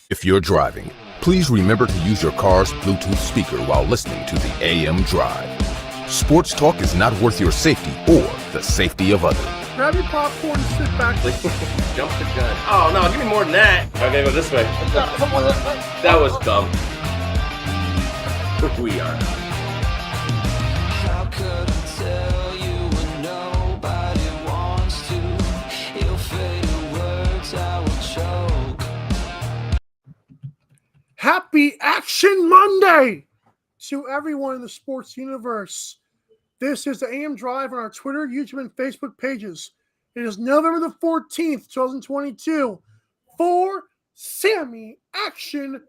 If you're driving, please remember to use your car's Bluetooth speaker while listening to the AM Drive. Sports talk is not worth your safety or the safety of others. Grab your popcorn and sit back. Jump the gun. Oh, no, give me more than that. Okay, go this way. That was dumb. We are. How could I tell you when nobody wants to? Your favorite words I will choke. Happy Action Monday to everyone in the sports universe. This is the AM Drive on our Twitter, YouTube, and Facebook pages. It is November the 14th, 2022. For Sammy Action,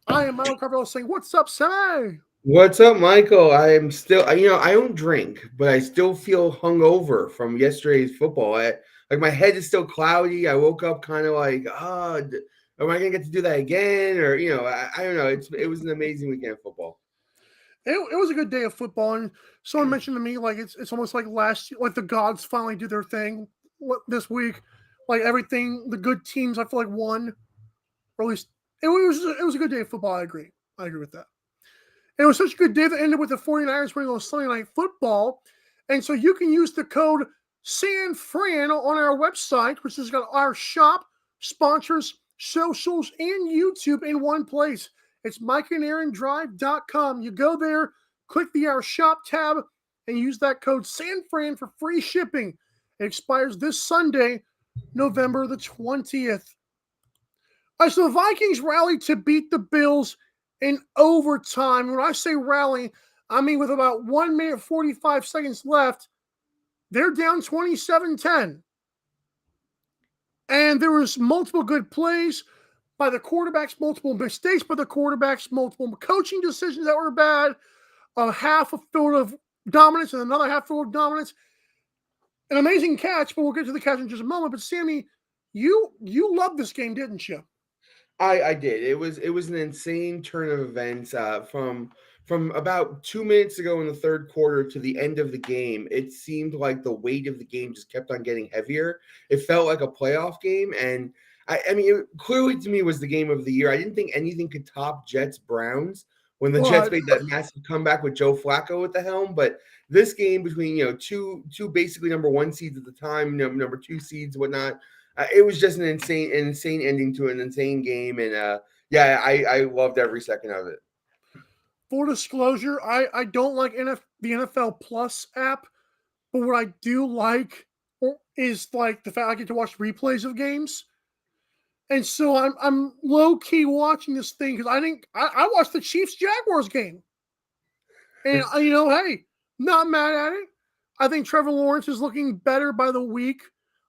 I am Michael Carvalho saying, what's up, Sammy? What's up, Michael? I am still, I don't drink, but I still feel hungover from yesterday's football. My head is still cloudy. I woke up kind of like, am I going to get to do that again? Or, I don't know. It was an amazing weekend of football. It was a good day of football, and someone mentioned to me, like, it's almost like last year, like the gods finally did their thing this week. Like everything, the good teams, I feel like won, or at least it was a good day of football. I agree with that. And it was such a good day that ended with the 49ers winning on Sunday Night Football, and so you can use the code SANFRAN on our website, which has got our shop, sponsors, socials, and YouTube in one place. It's MikeandAaronDrive.com. You go there, click the Our Shop tab, and use that code SANFRAN for free shipping. It expires this Sunday, November the 20th. All right, so the Vikings rallied to beat the Bills in overtime. When I say rally, I mean with about 1 minute 45 seconds left, they're down 27-10. And there was multiple good plays by the quarterbacks, multiple mistakes by the quarterbacks, multiple coaching decisions that were bad, a half a field of dominance and another half field of dominance. An amazing catch, but we'll get to the catch in just a moment. But Sammy, you loved this game, didn't you? I did. It was an insane turn of events from about 2 minutes ago in the third quarter to the end of the game. It seemed like the weight of the game just kept on getting heavier. It felt like a playoff game, and I mean, it clearly to me was the game of the year. I didn't think anything could top Jets-Browns when the Jets made that massive comeback with Joe Flacco at the helm. But this game between two basically number one seeds at the time, number two seeds, whatnot, it was just an insane ending to an insane game. And I loved every second of it. Full disclosure, I don't like the NFL Plus app, but what I do like is like the fact I get to watch replays of games. And so I'm low key watching this thing because I watched the Chiefs Jaguars game, and hey, not mad at it. I think Trevor Lawrence is looking better by the week.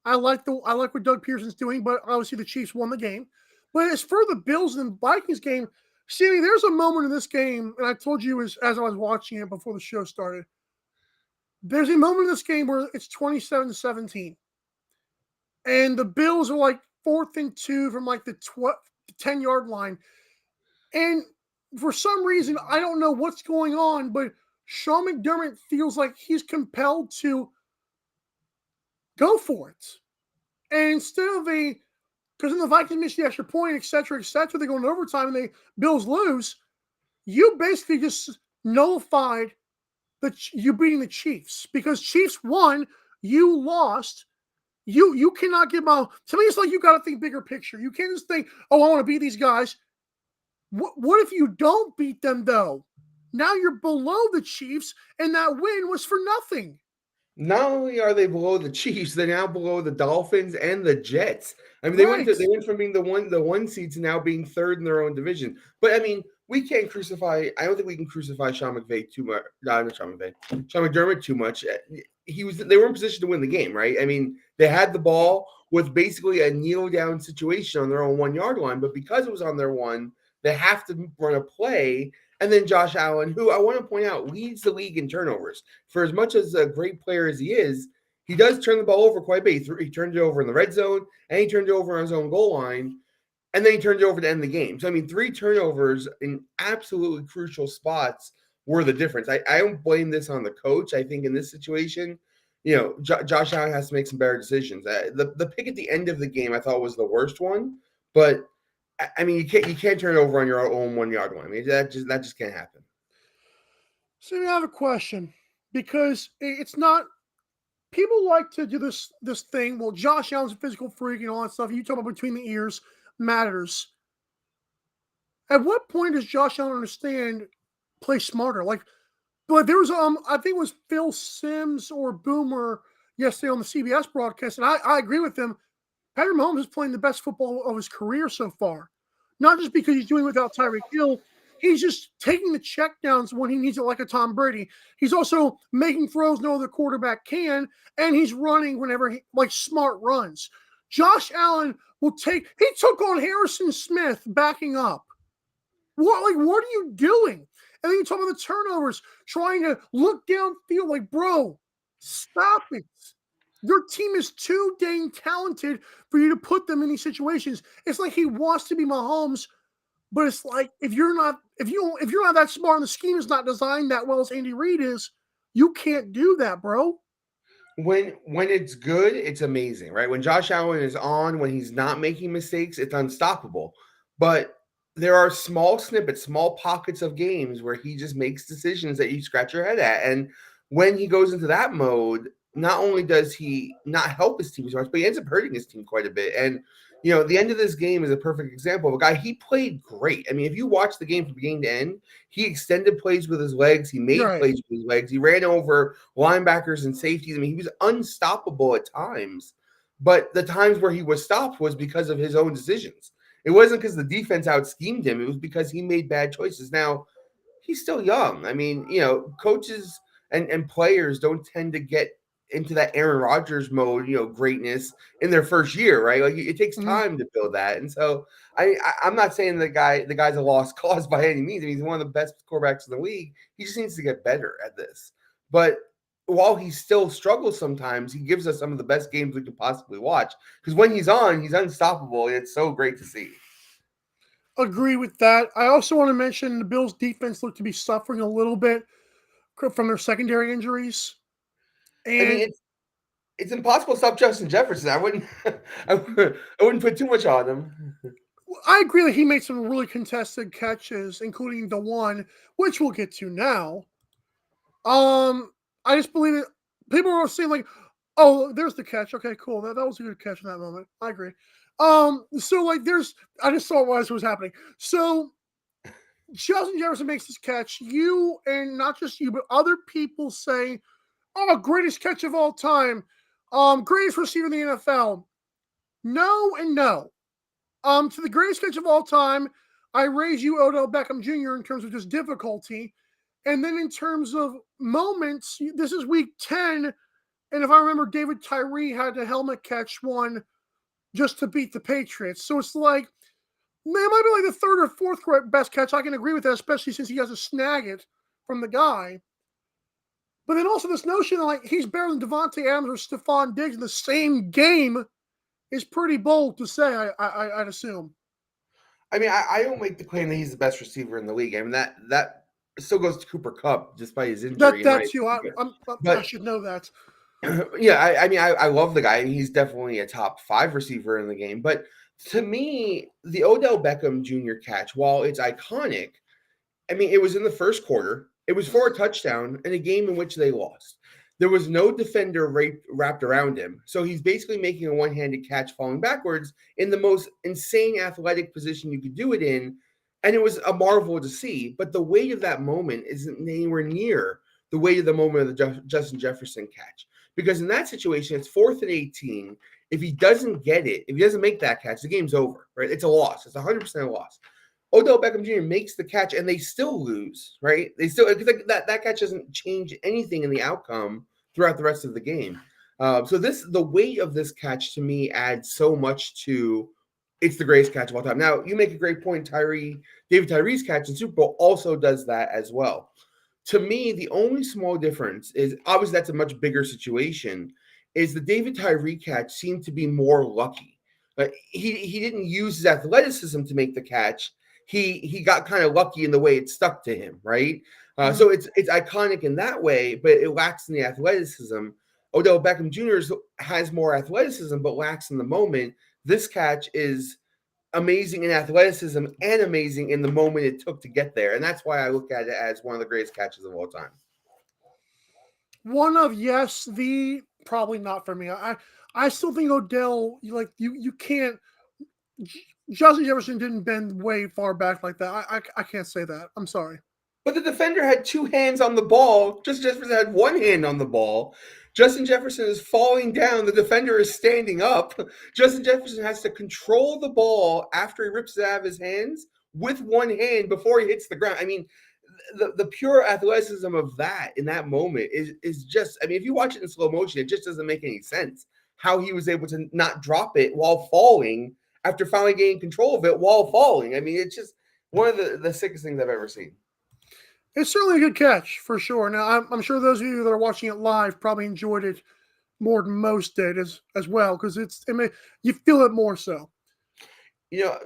I like what Doug Pearson's doing, but obviously the Chiefs won the game. But as for the Bills and Vikings game, Sammy, there's a moment in this game, and I told you as I was watching it before the show started. There's a moment in this game where it's 27-17, and the Bills are like 4th and 2 from like the 10-yard line. And for some reason, I don't know what's going on, but Sean McDermott feels like he's compelled to go for it. And instead of because in the Vikings miss the extra point, et cetera, they go into overtime and the Bills lose, you basically just nullified you beating the Chiefs because Chiefs won, you lost. You cannot give out. To me, it's like you got to think bigger picture. You can't just think, I want to beat these guys. What if you don't beat them, though? Now you're below the Chiefs, and that win was for nothing. Not only are they below the Chiefs, they're now below the Dolphins and the Jets. I mean, they went from being the one seed to now being third in their own division. But I mean, I don't think we can crucify Sean McVay too much. Not Sean McVay. Sean McDermott too much. They were in position to win the game, right? I mean, they had the ball with basically a kneel down situation on their own 1 yard line, but because it was on their one, they have to run a play. And then Josh Allen, who I want to point out leads the league in turnovers. For as much as a great player as he is, he does turn the ball over quite a bit. He turned it over in the red zone, and he turned it over on his own goal line, and then he turned it over to end the game. So, I mean, 3 turnovers in absolutely crucial spots were the difference. I don't blame this on the coach. I think in this situation, Josh Allen has to make some better decisions. The pick at the end of the game I thought was the worst one, but I mean, you can't turn it over on your own 1 yard line. I mean, that just can't happen. So I have a question because it's not. People like to do this thing. Well, Josh Allen's a physical freak and all that stuff. You talk about between the ears matters. At what point does Josh Allen understand play smarter? But there was I think it was Phil Simms or Boomer yesterday on the CBS broadcast, and I agree with him. Patrick Mahomes is playing the best football of his career so far. Not just because he's doing it without Tyreek Hill. He's just taking the checkdowns when he needs it, like a Tom Brady. He's also making throws no other quarterback can, and he's running whenever like smart runs. Josh Allen he took on Harrison Smith backing up. What are you doing? And then you talk about the turnovers, trying to look downfield like, bro, stop it. Your team is too dang talented for you to put them in these situations. It's like he wants to be Mahomes, but it's like if you're not that smart and the scheme is not designed that well as Andy Reid is, you can't do that, bro. When it's good, it's amazing, right? When Josh Allen is on, when he's not making mistakes, it's unstoppable. But there are small snippets, small pockets of games where he just makes decisions that you scratch your head at. And when he goes into that mode, not only does he not help his team so much, but he ends up hurting his team quite a bit. And, the end of this game is a perfect example of a guy. He played great. I mean, if you watch the game from beginning to end, he extended plays with his legs. He made plays with his legs. He ran over linebackers and safeties. I mean, he was unstoppable at times. But the times where he was stopped was because of his own decisions. It wasn't because the defense out-schemed him. It was because he made bad choices. Now, he's still young. I mean, coaches and players don't tend to get into that Aaron Rodgers mode, greatness in their first year, right? Like it takes time to build that. And so I'm not saying the guy's a lost cause by any means. I mean, he's one of the best quarterbacks in the league. He just needs to get better at this. But while he still struggles sometimes, he gives us some of the best games we could possibly watch. Because when he's on, he's unstoppable. And it's so great to see. Agree with that. I also want to mention the Bills' defense looked to be suffering a little bit from their secondary injuries. And I mean, it's impossible to stop Justin Jefferson. I wouldn't put too much on him. I agree that he made some really contested catches, including the one, which we'll get to now. I just believe it. People are saying like, "Oh, there's the catch." Okay, cool. That was a good catch in that moment. I agree. So like, I just saw what was happening. So Justin Jefferson makes this catch. You, and not just you, but other people say, "Oh, greatest catch of all time. Greatest receiver in the NFL." No and no. To the greatest catch of all time, I raise you Odell Beckham Jr. in terms of just difficulty. And then in terms of moments, this is week 10. And if I remember, David Tyree had the helmet catch one just to beat the Patriots. So it's like, man, it might be like the third or fourth best catch. I can agree with that, especially since he has to snag it from the guy. But then also this notion that like he's better than Devontae Adams or Stephon Diggs in the same game is pretty bold to say, I'd assume. I mean, I don't make the claim that he's the best receiver in the league. I mean, that still goes to Cooper Kupp despite his injury. That's you. I should know that. Yeah, I mean, I love the guy. I mean, he's definitely a top 5 receiver in the game. But to me, the Odell Beckham Jr. catch, while it's iconic, I mean, it was in the first quarter. It was for a touchdown in a game in which they lost. There was no defender wrapped around him. So he's basically making a one-handed catch falling backwards in the most insane athletic position you could do it in. And it was a marvel to see. But the weight of that moment isn't anywhere near the weight of the moment of the Justin Jefferson catch. Because in that situation, it's 4th and 18. If he doesn't get it, if he doesn't make that catch, the game's over, right? It's a loss. It's 100% a loss. Odell Beckham Jr. makes the catch and they still lose, right? They still, that catch doesn't change anything in the outcome throughout the rest of the game. So the weight of this catch to me adds so much to it's the greatest catch of all time. Now, you make a great point. David Tyree's catch in Super Bowl also does that as well. To me, the only small difference is obviously that's a much bigger situation. Is the David Tyree catch seemed to be more lucky. He didn't use his athleticism to make the catch. He got kind of lucky in the way it stuck to him, right? So it's iconic in that way, but it lacks in the athleticism. Odell Beckham Jr. has more athleticism but lacks in the moment. This catch is amazing in athleticism and amazing in the moment it took to get there. And that's why I look at it as one of the greatest catches of all time. One of, yes, the probably not for me. I still think Odell, you can't. Justin Jefferson didn't bend way far back like that. I can't say that. I'm sorry. But the defender had two hands on the ball. Justin Jefferson had one hand on the ball. Justin Jefferson is falling down. The defender is standing up. Justin Jefferson has to control the ball after he rips it out of his hands with one hand before he hits the ground. I mean, the pure athleticism of that in that moment is just, I mean, if you watch it in slow motion, it just doesn't make any sense how he was able to not drop it while falling after finally gaining control of it while falling. I mean, it's just one of the sickest things I've ever seen. It's certainly a good catch for sure. Now, I'm sure those of you that are watching it live probably enjoyed it more than most did as well, because you feel it more so. You know,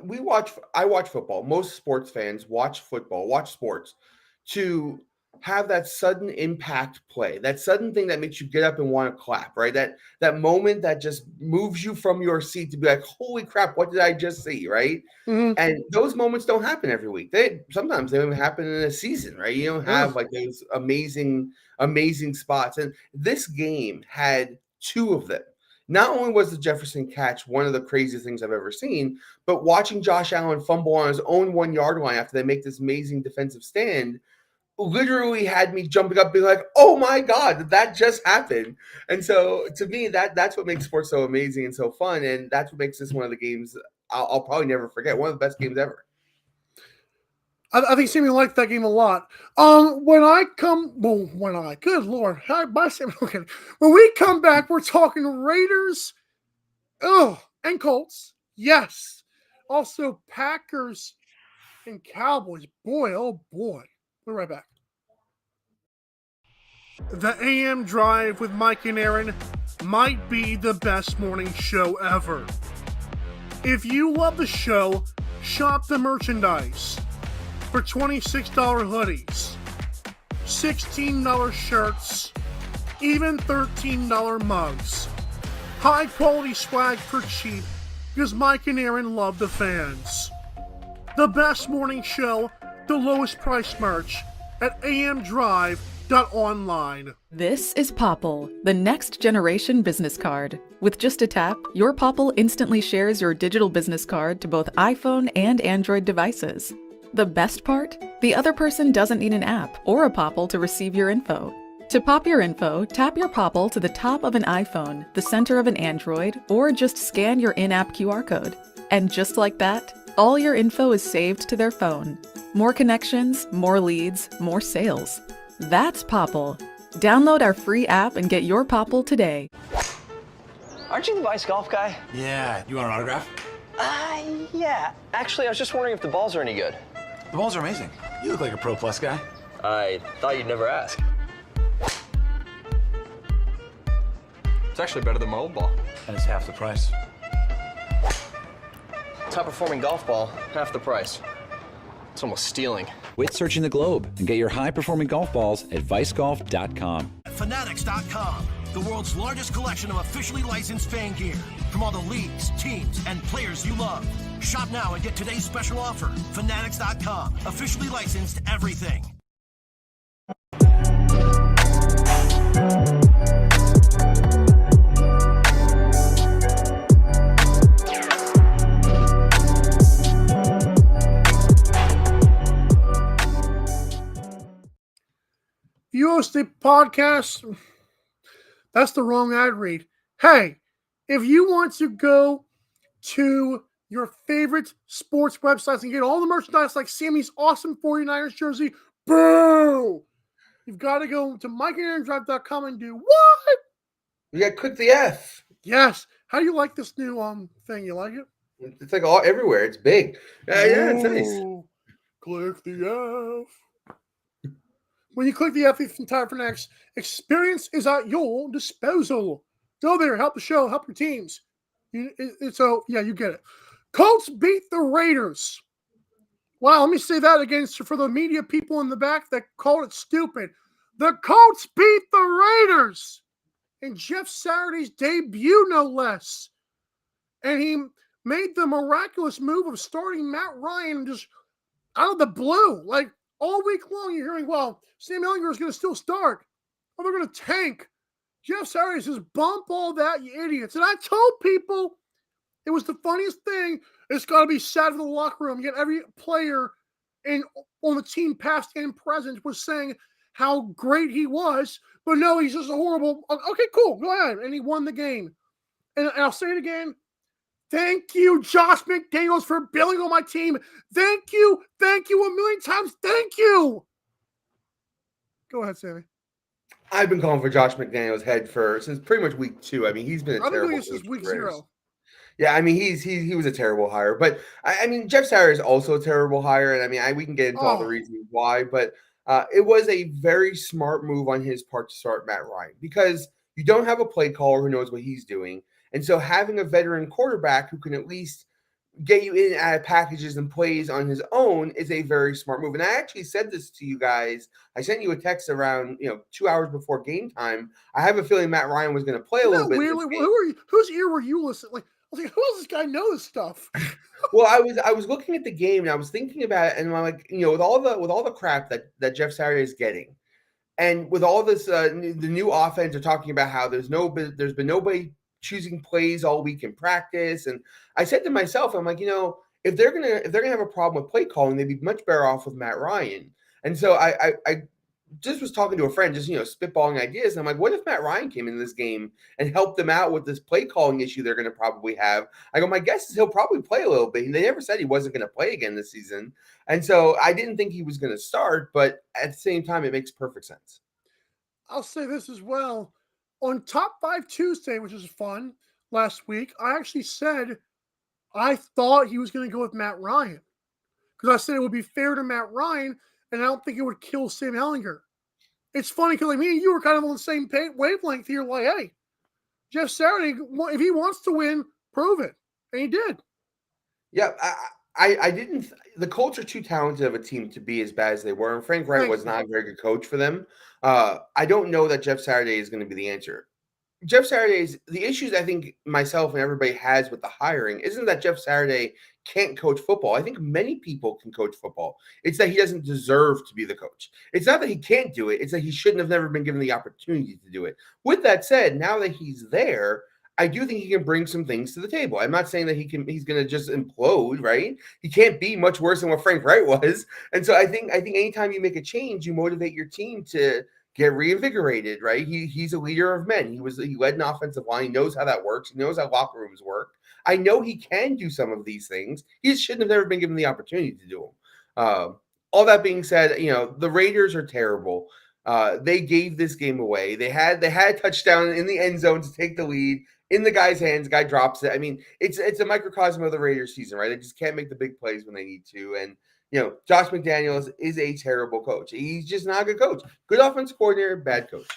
I watch football. Most sports fans watch sports to have that sudden impact play, that sudden thing that makes you get up and want to clap, right? That moment that just moves you from your seat to be like, holy crap, what did I just see, right? Mm-hmm. And those moments don't happen every week. Sometimes they don't even happen in a season, right? You don't have like those amazing spots. And this game had two of them. Not only was the Jefferson catch one of the craziest things I've ever seen, but watching Josh Allen fumble on his own 1 yard line after they make this amazing defensive stand literally had me jumping up being like, oh my God, that just happened. And so to me, that's what makes sports so amazing and so fun. And that's what makes this one of the games I'll probably never forget. One of the best games ever. I think Sammy liked that game a lot. Good Lord. Bye, Sammy. Okay. When we come back, we're talking Raiders and Colts. Yes. Also Packers and Cowboys. Boy, oh boy. We're right back. The AM Drive with Mike and Aaron might be the best morning show ever. If you love the show, shop the merchandise for $26 hoodies, $16 shirts, even $13 mugs. High quality swag for cheap because Mike and Aaron love the fans. The best morning show, the lowest price merch at amdrive.online. This is Popple, the next generation business card. With just a tap, your Popple instantly shares your digital business card to both iPhone and Android devices. The best part? The other person doesn't need an app or a Popple to receive your info. To pop your info, tap your Popple to the top of an iPhone, the center of an Android, or just scan your in-app QR code. And just like that, all your info is saved to their phone. More connections, more leads, more sales. That's Popple. Download our free app and get your Popple today. Aren't you the Vice Golf guy? Yeah. You want an autograph? Yeah. Actually, I was just wondering if the balls are any good. The balls are amazing. You look like a Pro Plus guy. I thought you'd never ask. It's actually better than my old ball. And it's half the price. Top performing golf ball, half the price. It's almost stealing. Quit searching the globe and get your high-performing golf balls at vicegolf.com. Fanatics.com, the world's largest collection of officially licensed fan gear from all the leagues, teams, and players you love. Shop now and get today's special offer. Fanatics.com, officially licensed everything. You host a podcast, that's the wrong ad read. Hey, if you want to go to your favorite sports websites and get all the merchandise like Sammy's awesome 49ers jersey, boo! You've got to go to MikeandAaronDrive.com and do what? You got to click the F. Yes. How do you like this new thing? You like it? It's like all everywhere. It's big. Yeah, it's nice. Click the F. When you click the F, the entire Fanatics experience is at your disposal. Go there, help the show, help your teams. You get it. Colts beat the Raiders. Wow, let me say that again for the media people in the back that called it stupid. The Colts beat the Raiders in Jeff Saturday's debut, no less. And he made the miraculous move of starting Matt Ryan just out of the blue. Like all week long, you're hearing, well, Sam Ehlinger is going to still start. Oh, they're going to tank. Jeff Saturday says, bump all that, you idiots. And I told people it was the funniest thing. It's got to be sad for the locker room. Yet every player on the team, past and present, was saying how great he was. But no, he's just a horrible. Okay, cool. Go ahead. And he won the game. And I'll say it again. Thank you, Josh McDaniels, for billing on my team. Thank you. Thank you a million times. Thank you. Go ahead, Sammy. I've been calling for Josh McDaniels' head since pretty much week 2. I mean, he's been a terrible coach since week for Bears. 0. Yeah, I mean, he was a terrible hire. But, I mean, Jeff Saturday is also a terrible hire. And, I mean, we can get into all the reasons why. But it was a very smart move on his part to start Matt Ryan because you don't have a play caller who knows what he's doing. And so having a veteran quarterback who can at least get you in and out of packages and plays on his own is a very smart move. And I actually said this to you guys. I sent you a text around 2 hours before game time. I have a feeling Matt Ryan was going to play a little bit. Whose ear were you listening? Like, I was like, who does this guy know this stuff? Well, I was looking at the game and I was thinking about it, and I'm like, with all the crap that Jeff Saturday is getting, and with all this the new offense, are talking about how there's been nobody choosing plays all week in practice. And I said to myself, I'm like, if they're gonna have a problem with play calling, they'd be much better off with Matt Ryan. And so I just was talking to a friend, just spitballing ideas. And I'm like, what if Matt Ryan came into this game and helped them out with this play calling issue they're gonna probably have? I go, my guess is he'll probably play a little bit. And they never said he wasn't gonna play again this season. And so I didn't think he was gonna start, but at the same time, it makes perfect sense. I'll say this as well. On Top 5 Tuesday, which was fun last week, I actually said I thought he was going to go with Matt Ryan because I said it would be fair to Matt Ryan, and I don't think it would kill Sam Ehlinger. It's funny because me and you were kind of on the same wavelength here. Like, hey, Jeff Saturday, if he wants to win, prove it, and he did. Yeah, I didn't. The Colts are too talented of a team to be as bad as they were, and Frank Wright was not a very good coach for them. I don't know that Jeff Saturday is going to be the answer. Jeff Saturday's the issues I think myself and everybody has with the hiring isn't that Jeff Saturday can't coach football. I think many people can coach football. It's that he doesn't deserve to be the coach. It's not that he can't do it. It's that he shouldn't have never been given the opportunity to do it. With that said, now that he's there, I do think he can bring some things to the table. I'm not saying that he's going to just implode, right? He can't be much worse than what Frank Wright was. And so I think anytime you make a change, you motivate your team to get reinvigorated, right? He's a leader of men. He led an offensive line. He knows how that works. He knows how locker rooms work. I know he can do some of these things. He shouldn't have never been given the opportunity to do them. All that being said, the Raiders are terrible. They gave this game away. They had a touchdown in the end zone to take the lead in the guy's hands. The guy drops it. I mean, it's a microcosm of the Raiders season, right? They just can't make the big plays when they need to. And Josh McDaniels is a terrible coach. He's just not a good coach. Good offensive coordinator, bad coach.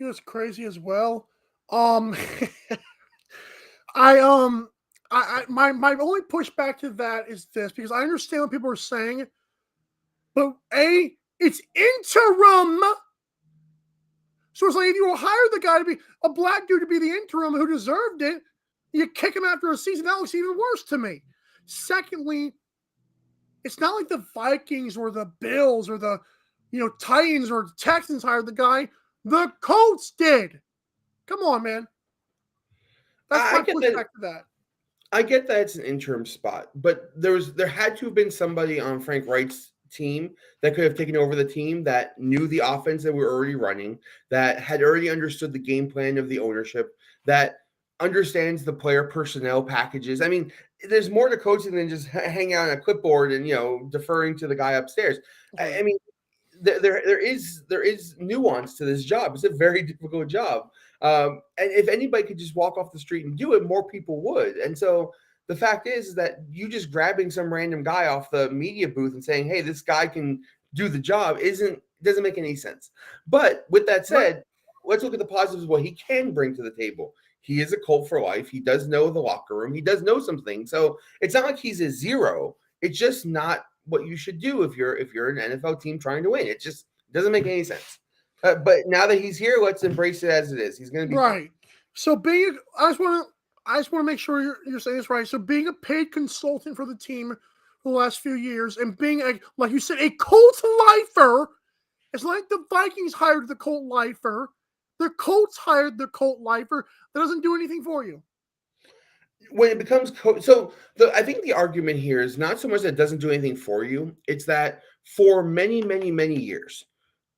It's crazy as well. My only pushback to that is this, because I understand what people are saying, but it's interim. So it's like if you hire the guy to be a black dude to be the interim who deserved it, you kick him after a season. That looks even worse to me. Secondly, it's not like the Vikings or the Bills or the Titans or Texans hired the guy. The Colts did. Come on, man. That's my pushback to that. I get that it's an interim spot, but there had to have been somebody on Frank Wright's team that could have taken over the team that knew the offense that we're already running, that had already understood the game plan of the ownership, that understands the player personnel packages. I mean, there's more to coaching than just hanging out on a clipboard and deferring to the guy upstairs. I mean, there is nuance to this job. It's a very difficult job. And if anybody could just walk off the street and do it, more people would. And so the fact is that you just grabbing some random guy off the media booth and saying, hey, this guy can do the job doesn't make any sense. But with that said, let's look at the positives of what he can bring to the table. He is a Colt for life. He does know the locker room. He does know some things. So it's not like he's a zero. It's just not what you should do if you're an NFL team trying to win. It just doesn't make any sense. But now that he's here, let's embrace it as it is. He's going to be fine. Right. So I just want to make sure you're saying this right. So being a paid consultant for the team for the last few years and being like you said, a Colts lifer, it's like the Vikings hired the Colt lifer. The Colts hired the Colt lifer. That doesn't do anything for you. When it becomes I think the argument here is not so much that it doesn't do anything for you. It's that for many, many, many years,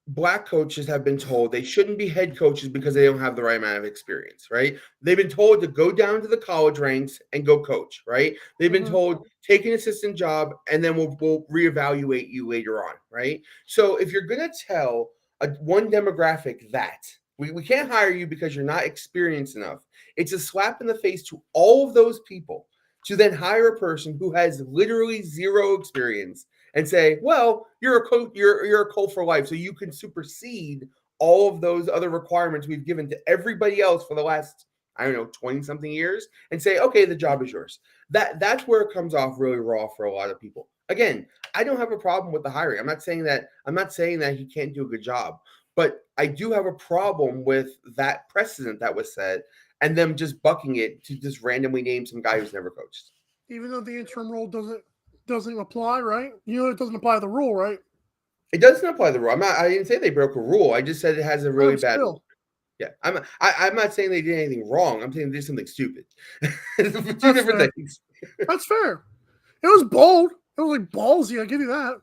Black coaches have been told they shouldn't be head coaches because they don't have the right amount of experience, right? They've been told to go down to the college ranks and go coach, right? They've been told take an assistant job and then we'll reevaluate you later on, right? So if you're going to tell one demographic that we can't hire you because you're not experienced enough, it's a slap in the face to all of those people to then hire a person who has literally zero experience and say, well, you're a coach, you're a Colt for life, so you can supersede all of those other requirements we've given to everybody else for the last, I don't know, 20 something years, and say, okay, the job is yours. That's where it comes off really raw for a lot of people. Again, I don't have a problem with the hiring. I'm not saying that he can't do a good job, but I do have a problem with that precedent that was set and them just bucking it to just randomly name some guy who's never coached. Even though the interim rule doesn't apply, right? You know, it doesn't apply to the rule, right? It doesn't apply the rule. I didn't say they broke a rule. I just said it has a really bad. Still. Yeah, I'm not saying they did anything wrong. I'm saying they did something stupid. Two different fair. things. That's fair. It was bold. It was like ballsy. I give you that.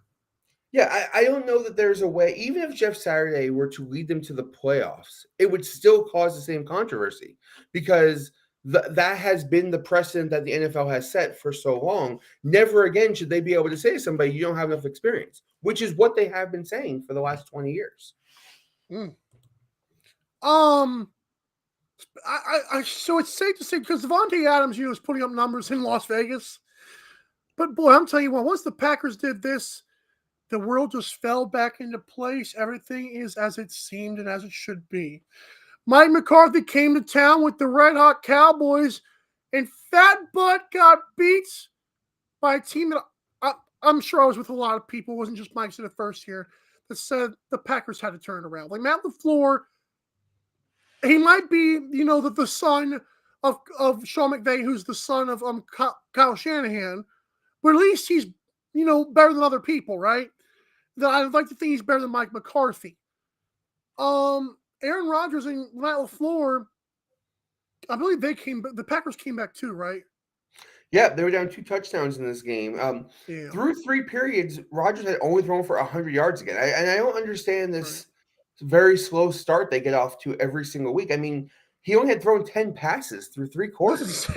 Yeah, I don't know that there's a way. Even if Jeff Saturday were to lead them to the playoffs, it would still cause the same controversy because that has been the precedent that the NFL has set for so long. Never again should they be able to say to somebody, you don't have enough experience, which is what they have been saying for the last 20 years. So it's safe to say because Devontae Adams, is putting up numbers in Las Vegas. But boy, I'm telling you what, once the Packers did this, the world just fell back into place. Everything is as it seemed and as it should be. Mike McCarthy came to town with the Red Hot Cowboys, and Fat Butt got beat by a team that I'm sure I was with a lot of people. It wasn't just Mike's in the first year that said the Packers had to turn it around. Like Matt LaFleur, he might be, the son of Sean McVay, who's the son of Kyle Shanahan, but at least he's, better than other people, right? That I'd like to think he's better than Mike McCarthy. Aaron Rodgers and Matt LaFleur, I believe the Packers came back too, right? Yeah, they were down 2 touchdowns in this game. Through 3 periods, Rodgers had only thrown for 100 yards again. I don't understand this very slow start they get off to every single week. I mean, he only had thrown 10 passes through 3 quarters.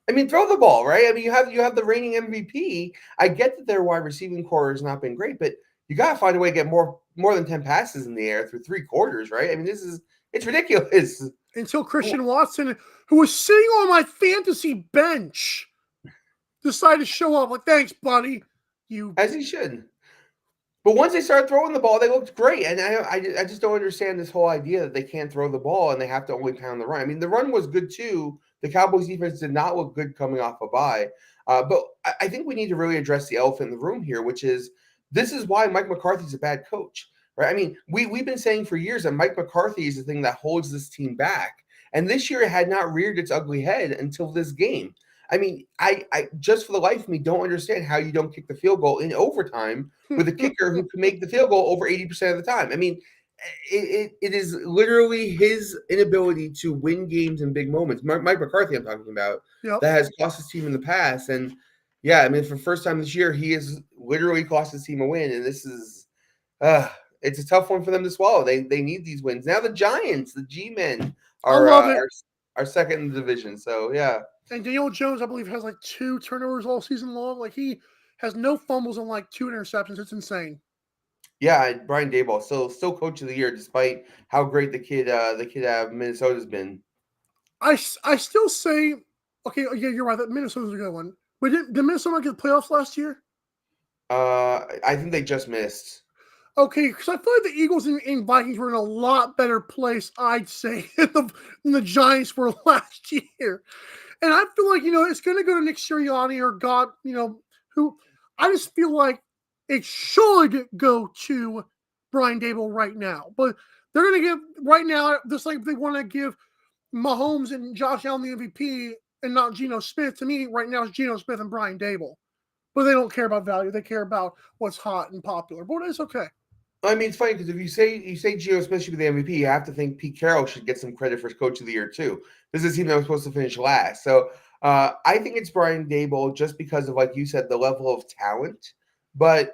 I mean, throw the ball, right? I mean, you have the reigning MVP. I get that their wide receiving core has not been great, but you got to find a way to get more than 10 passes in the air through 3 quarters, right? I mean, it's ridiculous. Until Christian Watson, who was sitting on my fantasy bench, decided to show up. Like, thanks, buddy. As he should. But once they started throwing the ball, they looked great. And I just don't understand this whole idea that they can't throw the ball and they have to only pound the run. I mean, the run was good too. The Cowboys defense did not look good coming off a bye. But I think we need to really address the elephant in the room here, which is this is why Mike McCarthy's a bad coach, right? I mean, we've been saying for years that Mike McCarthy is the thing that holds this team back. And this year it had not reared its ugly head until this game. I mean, I just for the life of me don't understand how you don't kick the field goal in overtime with a kicker who can make the field goal over 80% of the time. I mean, it is literally his inability to win games in big moments. Mike McCarthy, I'm talking about, that has cost his team in the past. And yeah, I mean, for the first time this year, he has literally cost his team a win. And this is, it's a tough one for them to swallow. They need these wins. Now the Giants, the G-men, are second in the division. So yeah. And Daniel Jones, I believe, has like 2 turnovers all season long. Like he has no fumbles and like 2 interceptions. It's insane. Yeah, Brian Daboll still coach of the year despite how great the kid out of Minnesota's been. I still say, okay, yeah, you're right. That Minnesota's a good one. But did Minnesota get the playoffs last year? I think they just missed. Okay, because I feel like the Eagles and Vikings were in a lot better place, I'd say, than the Giants were last year. And I feel like, it's going to go to Nick Sirianni or God, who I just feel like it should go to Brian Daboll right now. But They're going to give right now, just like they want to give Mahomes and Josh Allen the MVP and not Geno Smith. To me, right now, it's Geno Smith and Brian Dable. But they don't care about value. They care about what's hot and popular. But it's okay. I mean, it's funny because if you say Geno Smith should be the MVP, you have to think Pete Carroll should get some credit for Coach of the Year too. This is a team that was supposed to finish last. So I think it's Brian Dable just because of, like you said, the level of talent. But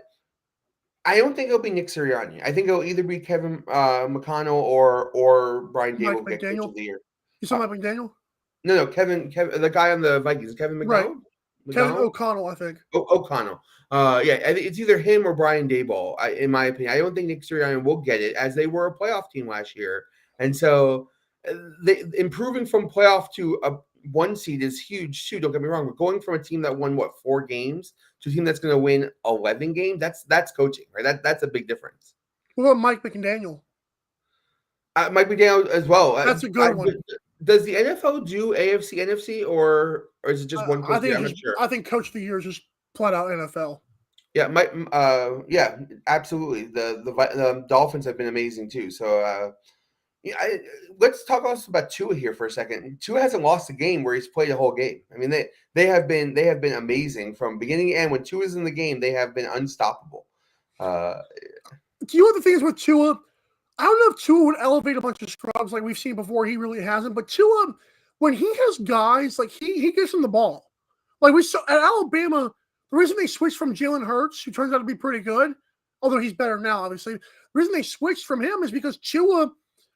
I don't think it'll be Nick Sirianni. I think it'll either be Kevin McConnell or Brian Dable get Coach of the Year. You saw Mike McDaniel? No, Kevin, the guy on the Vikings, Kevin McDonald? Right. Kevin O'Connell, I think. O'Connell. Yeah, I think it's either him or Brian Dable, in my opinion. I don't think Nick Sirianni will get it, as they were a playoff team last year. And so improving from playoff to a 1 seed is huge too, don't get me wrong. But going from a team that won, 4 games to a team that's going to win 11 games, that's coaching, right? That's a big difference. What about Mike McDaniel? Mike McDaniel as well. That's a good one. Does the NFL do AFC, NFC, or is it just one coach? I think Coach of the Year is just flat out NFL. Yeah, yeah, absolutely. The Dolphins have been amazing too. So, let's talk also about Tua here for a second. Tua hasn't lost a game where he's played a whole game. I mean, they have been amazing from beginning to end. When Tua's in the game, they have been unstoppable. Do you know what the thing is with Tua? I don't know if Tua would elevate a bunch of scrubs like we've seen before. He really hasn't. But Tua, when he has guys, like he gives them the ball. Like we saw at Alabama, the reason they switched from Jalen Hurts, who turns out to be pretty good, although he's better now, obviously. The reason they switched from him is because Tua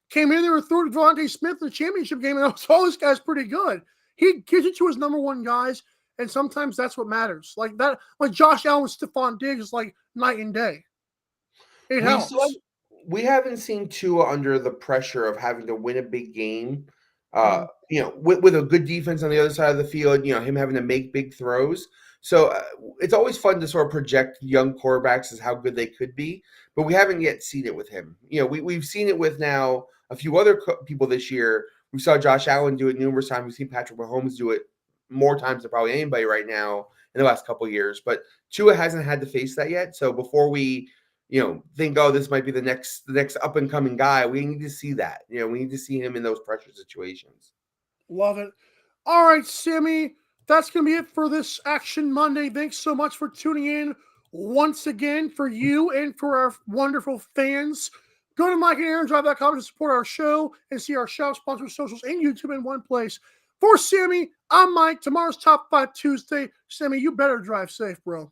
came in there and threw to Devontae Smith in the championship game, and I saw this guy's pretty good. He gives it to his number 1 guys, and sometimes that's what matters. Like that, like Josh Allen with Stephon Diggs is like night and day. It helps. We haven't seen Tua under the pressure of having to win a big game, with a good defense on the other side of the field, him having to make big throws. So it's always fun to sort of project young quarterbacks as how good they could be, but we haven't yet seen it with him. We've seen it with now a few other people this year. We saw Josh Allen do it numerous times. We've seen Patrick Mahomes do it more times than probably anybody right now in the last couple of years. But Tua hasn't had to face that yet. So before we think, oh, this might be the next up and coming guy, we need to see that. We need to see him in those pressure situations. Love it. All right, Sammy, that's going to be it for this Action Monday. Thanks so much for tuning in once again, for you and for our wonderful fans. Go to MikeandAaronDrive.com to support our show and see our shout sponsors, socials, and YouTube in one place. For Sammy, I'm Mike. Tomorrow's Top 5 Tuesday. Sammy, you better drive safe, bro.